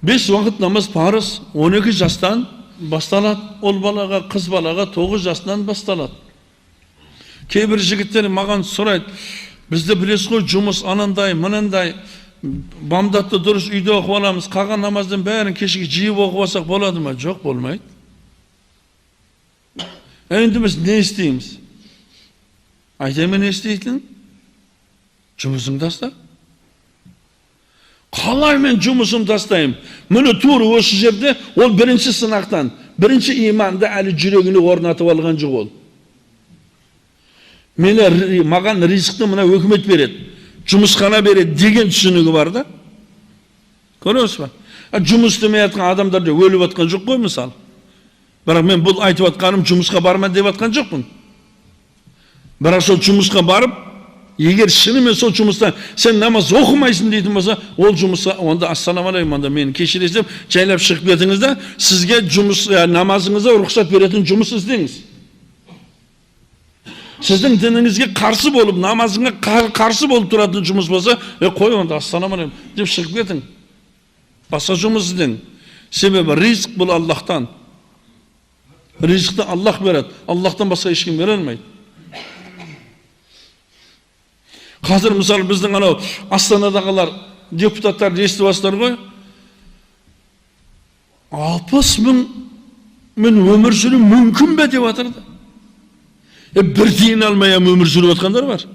5 vakit namaz farz, 12 yaştan baştalat, ol balaga, kız balaga 9 yaştan baştalat. Kebir jigitler magan soraydı, bizde bilesiz go jumus ananday, mınanday, bamdatda durus uyda okup alamız, kagan namazdan bärin keşke jiyip okup alsak boladı mı? Jok, bolmaydı. Endi biz ne isteyimiz? Aytayım ne isteytin? Jumusum tasta. Kalay men jumusum tastayım. Mını tuğru oşu jerde, ol birinci sınaktan, birinci imanda ali jüregini ornatıp algan jok ol. Mene magan rizikni mına hükümet beret, jumuskana beret degen düşünügü var da. Görüyorsunuz mu? Jumus demey atkan adamlar da ölüp atkan jok koy misal. Birak men bul aytıp atkanım jumuska barma dep atkan jokmун. Birak sol jumuska barıp, eğer şinime sol jumustan sen namaz okumaysın deydin bolsa, ol jumuska onda assalamu alaykum onda meni keşiresiz, jaylap çıkıp ketiniz da sizge jumus namazınıza ruhsat berетін jumus izdeyiңiz. Sizin diningizge karşı bolup, namazınga karşı bolup turатын jumus bolsa, koy onda assalamu alaykum dep çıkıp ketin. Basa jumus izdeyiң. Sebebi rizq bul Allah'tan. Rizqni Allah beret. Allah'tan başka hiç kim verelmeydi. Hazır misal bizden ana Astana'dagılar deputatlar eshitibasızlar go. 60 min ömür sürü mümkün be dep atırdı. Bir tiyin almaya ömür sürüp atkanlar var.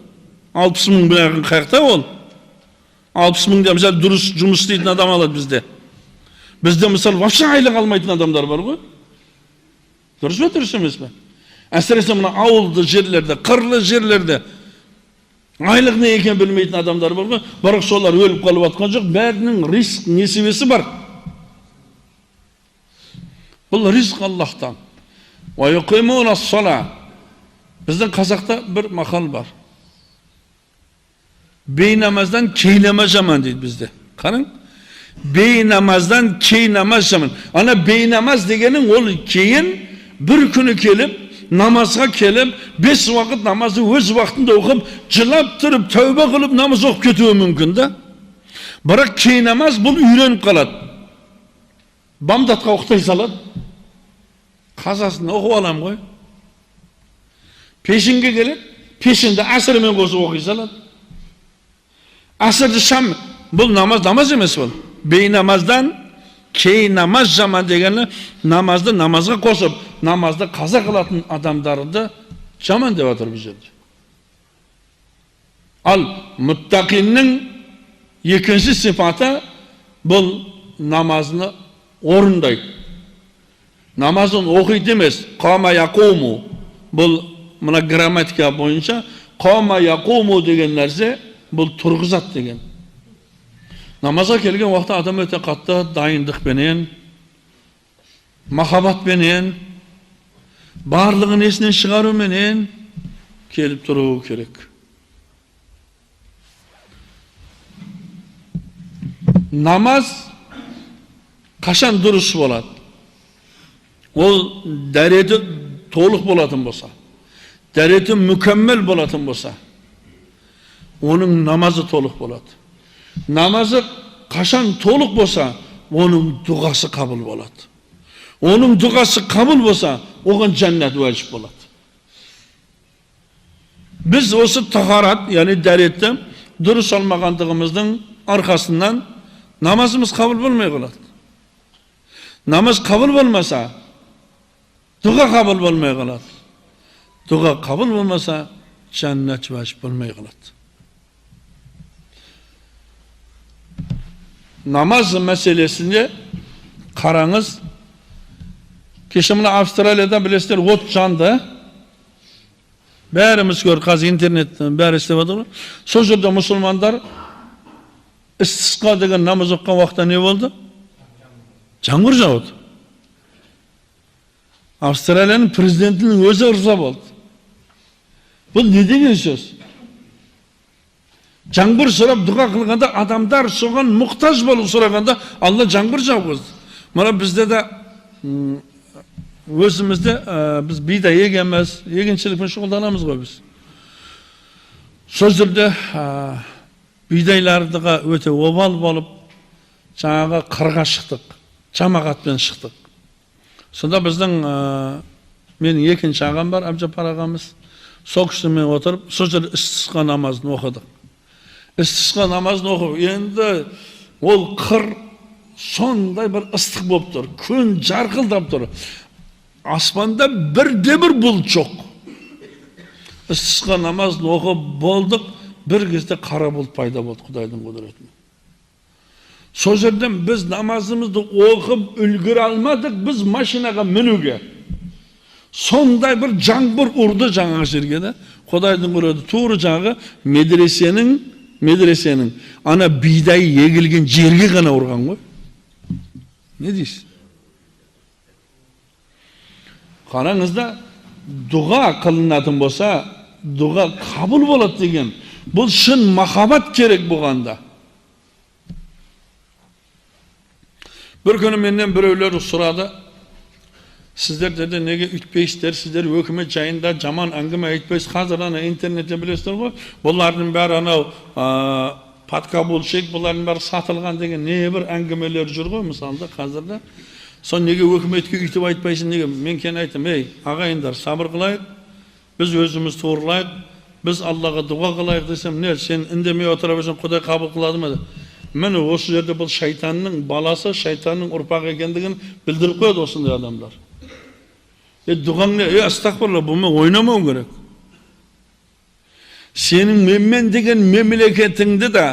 60 min bilen kayakta ol. 60 min de misal durus jumus isteytin adam aladı bizde. Bizde misal vapşa aylık almaytın adamlar var go. Dürüst mü dürüst emez mi? Әсіресе мына ауылды жерлерде, қырлы жерлерде айлық не екенін білмейтін адамдар бар ғой. Бірақ солар өліп қалып атқан жоқ, бәрінің ризық несібесі бар. Бұл ризық Аллахтан. Біздің қазақта бір мақал бар. Бейнамаздан кейнамаз жаман дейді бізде. Қарың? Бейнамаздан кейнамаз жаман. Ана бейнамаз дегенің ол кейін bir günü gelip, namazga gelip, 5 vakit namazı öz vaktinde okup, cılap durup, tövbe kılıp namaz okup ketüğü mümkün de. Bırak ki namaz bunu ürenip kalat. Bamdatka okutay salat. Kazasını okup alam koy. Peşinge gelip, peşinde asır men kozu okuy salat. Asırdı şam, bu namaz emesi bol. Bey namazdan, key namaz zaman degenler namazda namazga koşup namazda kaza kılatın adamları da jaman dep atır bizde. Al muttaqinin ikinci sıfatı bu namazını orundaydı. Namazın okuydu demez. Kama yakumu. Bu mına gramatika boyunca kama yakumu degen nerse bu turguzat degen. Namaza kelgen vaqtda adam öte qattiq dayınlıq benen, mahabat benen, barlığın esinden çıgarı benen kelip turu kerek. Namaz kaşan durus bolat. Ol dereti toluq bolatın bolsa, dereti mükemmel bolatın bolsa, onun namazı toluq bolat. Namazı kaşan toluq bolsa, onun duası kabul bolat. Onun duası kabul bolsa, oğun cennet vacip bolat. Biz osu taharat, yani derette durus almagandığımızın arkasından namazımız kabul bolmay kalat. Namaz kabul bolmasa, dua kabul bolmay kalat. Dua kabul bolmasa, cennet vacip bolmay kalat. Namaz meselesinde karanız, keşimle Avustralya'da bilesizler ot candı. Bärimiz gör, kaz internetten bäri istep atır. Sol жерде musulmanlar istisqa degen namaz okuyan vaqtda ne oldu? Жаңгыр жауды. Avustralya'nın prezidentinin özü ırza oldu. Bu ne degen söz? Жаңгыр сурап дуа кылганда адамдар соған muhtaç болуп сураганда Алла жаңгыр жаугузду. Мына bizde de özümüzde biz biday egenmez, eginçilikle şuguldanamız go biz. Sözlerde bidaylardaga öte obal bolup жаңағы қырға шықтық, жамағатпен шықтық. Сонда біздің менің екінші ағам бар, Әбжаппар ағамыз. Сол кісімен отырып, сол жерде истисқа намазын оқыдық. Истисқа намазын оқып, енді ол қыр сондай бір ыстық болып тұр, күн жарқылдап тұр. Аспанда бірде-бір бұлт жоқ. Истисқа намазын оқып болдық, бір кезде қара бұлт пайда болды Құдайдың құдіретімен. Сол жерден біз намазымызды оқып үлгере алмадық, біз машинаға мінуге. Сондай бір жаңбыр ұрды жаңағы жерге де. Құдайдың құдіреті тура жаңағы медресенің ана бидай егілген жерге ғана ұрған ғой. Не дейсіз? Қараңызда, дұға қылынатын болса, дұға қабыл болады деген. Бұл шын махаббат керек болғанда. Bir күні менден біреулер сұрады, сіздер деді неге үйтпейсіздер, сіздер өкімет жайында жаман әңгіме айтпайсыз, қазір ана интернетте білесіздер ғой, бұлардың бәрі анау подкабулщик, бұлардың бәрі сатылған деген не бір әңгімелер жүр ғой, мысалда қазірде. Сон неге өкіметке үйтіп айтпайсың, неге? Мен кен айтым, ағайындар, сабыр қылайық, біз өзіміз туырлайық, біз Аллаға дұға қылайық десем, не, сен үндемей отыра берсең, Құдай қабыл қылады ма? Міне осы жерде бұл шайтанның баласы, шайтанның ұрпағы екендігін білдіріп қояды осындай адамдар. Дұғаң не? Астағфирулла, бұмен ойнамау керек. Сенің менмен деген мемлекетіңді де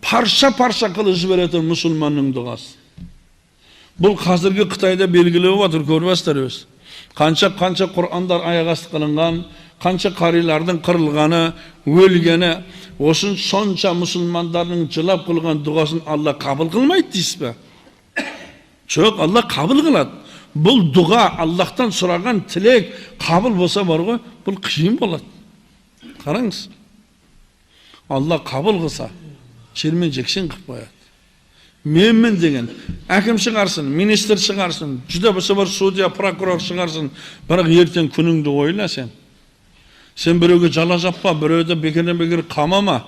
парша-парша қылып жіберетін мұсылманның дұғасы. Бұл қазіргі Қытайда белгілі отыр, көрместер өз. Қанша Құрандар аяқ асты қылынған, қанша қарилардың қырылғаны, өлгені, осын сонша мұсылмандардың жылап қылған дұғасын Алла қабыл қылмайды дейсіз бе? Жоқ, Алла қабыл қылады. Бұл дұға Аллахтан сұраған тілек қабыл болса бар ғой, бұл қиын болады. Қараңыз. Алла қабыл қылса, жермен жексен қып қояды. Менмен деген әкім шығарсын, министр шығарсын, жүдә болса бар судья, прокурор шығарсын, бірақ ертең күніңді ойла сен. Сен біреуге жала жаппа, біреуді бекерден-бекер қамама.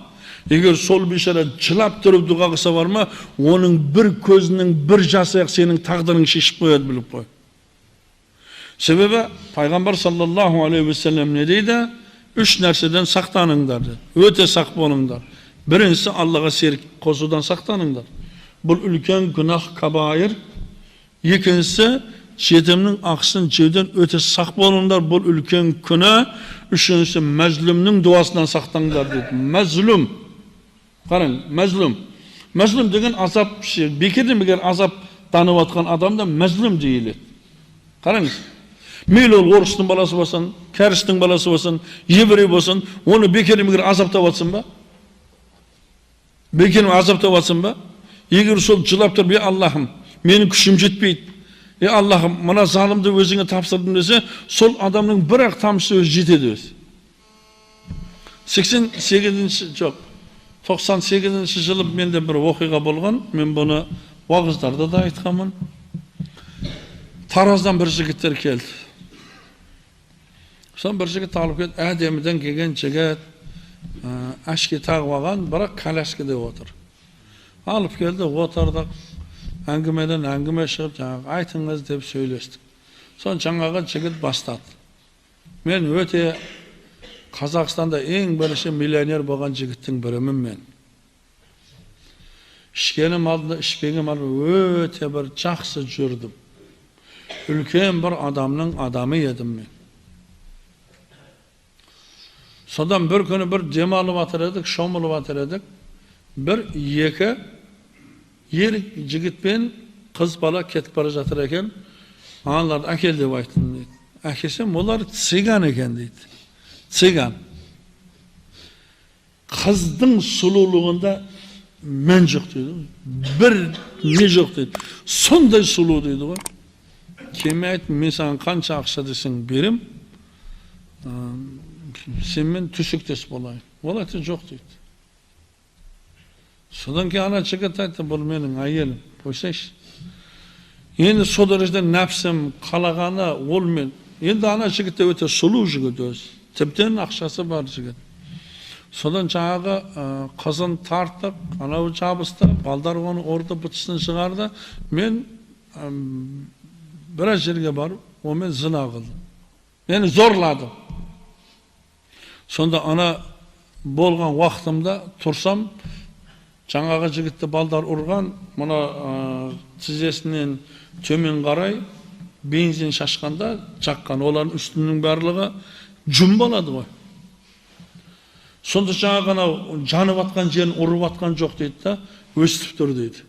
Егер сол бейшара жылап тұрып дұға қылса бар ма, оның бір көзінің бір жасы сенің тағдырың шешіп қояды, біліп қой. Себебі пайғамбар саллаллаху алейхи ва саллям не дейді? Үш нәрседен сақтаныңдар деді. Өте сақ болыңдар. Біріншісі Аллаға серік қосудан сақтаныңдар. Бұл үлкен күнах кабайыр. Екіншісі жетімнің ақысын жеуден өте сақ болыңдар. Бұл үлкен күнә. Үшіншісі мәзлүмнің дуасынан сақтаңдар дейді. Мәзлүм. Қараң, мәзлүм. Мәзлүм деген азап, бекерден бекер азап танып атқан адамда мәзлүм дейіледі. Қараңыз. Мейлі ол орыстың баласы болсын, кәрістің баласы болсын, еврей болсын, оны бекерден бекер азаптап атсын ба? Бекерден азаптап атсын ба? Егер сол жылап тұрып, Аллахым, менің күшім жетпейді. Аллахым, мына залымды өзіңе тапсырдым десе, сол адамның бір-ақ тамшы өзі жетеді өзі. 98 жылы менде бір оқиға болған, мен бұны уағыздарда да айтқанмын. Тараздан бір жігіттер келді. Сон бір жігіт алып келді, әдеміден келген жігіт, әшке тағып алған, бірақ кәләшкеде отыр. Алып келді, отырдық. Әңгімеден әңгіме шығып, жаңағы айтыңыз деп сөйлестік. Сон жаңағы жігіт бастады. Мен өте Қазақстанда ең бірінші миллионер болған жігіттің бірімін мен. Ішкенім алды, ішпегім алды, өте бір жақсы жүрдім. Үлкен бір адамның адамы едім мен. Содан бір күні бір демалып атыр едік, шомылып атыр едік. Bir екі ер жігітпен қыз бала кетіп бара жатыр екен. Аналарды әкел деп айттым дейді. Әкесем, олар циган екен дейді. Циган. Қыздың сұлулығында мен жоқ дейді. Bir не жоқ дейді. Сондай сұлу дейді ғой. Кеме айттым, мен саған қанша ақша десең берем, сенмен түсіктес болайын. Ол айтты жоқ дейді. Содан кейін ана жігіт айтты, бұл менің әйелім, қойсайшы. Енді сол дәрежеде нәпсім қалағаны ол мен. Енді ана жігітте өте сұлу жігіт өзі. Тіптен ақшасы бар жігіт. Sodan жаңағы қызын тарттық, анау жабысты, балдар оны орда бытысын шығарды. Мен біраз жерге барып, онымен зina қылдым. Мені зорладым. Сонда ана болған уақытымда тұрсам, жаңағы жігітті балдар ұрған, мұна тізесінен төмен қарай бензин шашқанда жаққан. Олардың үстінің барлығы жүн болады ғой. Сонда жаңағы анау жанып атқан жерін ұрып атқан жоқ дейді да, өстіп тұр дейді.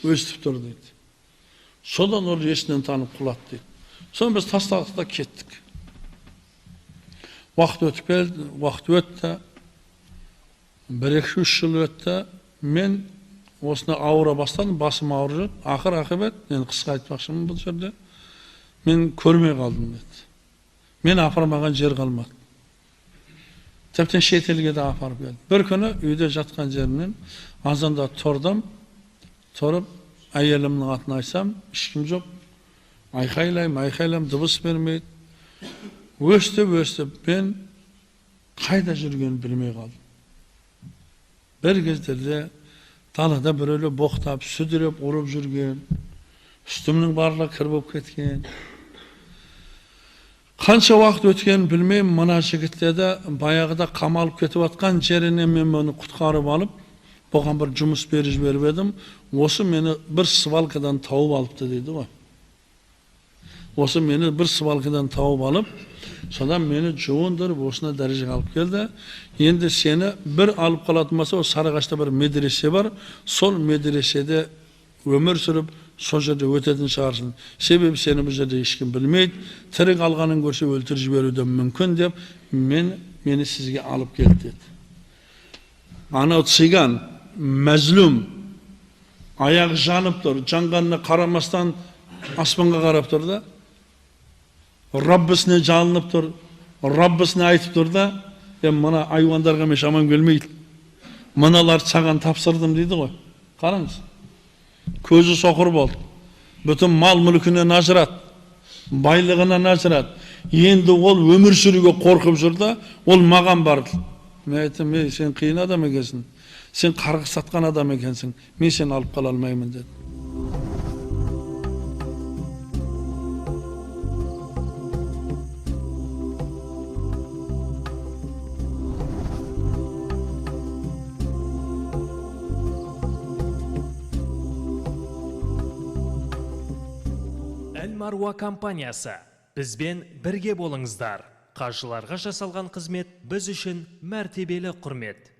Өстіп тұр дейді. Содан ол есінен танып құлады дейді. Содан біз тастадық та кеттік. Уақыт өтіп келді, уақыт өтті. 1-2-3 жыл өтті. Мен осыны ауыра бастадым, басым ауырып, ақыр ақыбет, мен қысқа айтпақшымын бұл жерде. Мен көрмей қалдым деді. Мен апармаған жер қалмады. Тіптен шетелге де апарып келді. Бір күні үйде жатқан жерінен азанда тұрдым. Тұрып, әйелімнің атын айтсам, ешкім жоқ. Айқайлайым, дыбыс бермейді. Өстіп, мен қайда жүргенін білмей қалдым. Бір кездерде далада біреулер боқтап, сүдіреп, ұрып жүрген. Үстімнің барлығы кір болып кеткен. Қанша уақыт өткенін білмеймін, мына жігіттерді баяғыда қамалып кетіп атқан жерінен мен оны құтқарып алып, бұған бір жұмыс беріп жіберіп едім. Осы мені бір свалкадан тауып алыпты дейді ғой. Осы мені бір свалкадан тауып алып, содан мені жуындырып, осына дәрежеге алып келді. Енді сені бір алып қалатын болса, Сарыағашта бір медресе бар, сол медреседе өмір сүріп, сол жерде өтетін шығарсың. Себебі сені бұл жерде ешкім білмейді. Тірі қалғанын көрсе өлтіріп жіберуден мүмкін деп, мені сізге алып келді деді. Анау циган, мәзлум, аяғы жанып тұр, жанғанына қарамастан аспанға қарап тұр да, Раббысына жалынып тұр, Раббысына айтып тұр да, мына айуандарға мен шамам келмейді. Мыналар саған тапсырдым дейді ғой. Қараңыз. Көзі соқыр болды. Bütün mal мүлкінен ажырат, байлығынан ажырат. Енді ол өмір сүруге қорқып жүр да, ол маған барды. Мен айттым, сен қиын адам екенсің. Sen kargı satkan adam ekensin. Men seni alıp kala almayımın dedi. Әл-Маруа компаниясы. Бізбен бірге болыңыздар. Қажыларға жасалған қызмет біз үшін мәртебелі құрмет.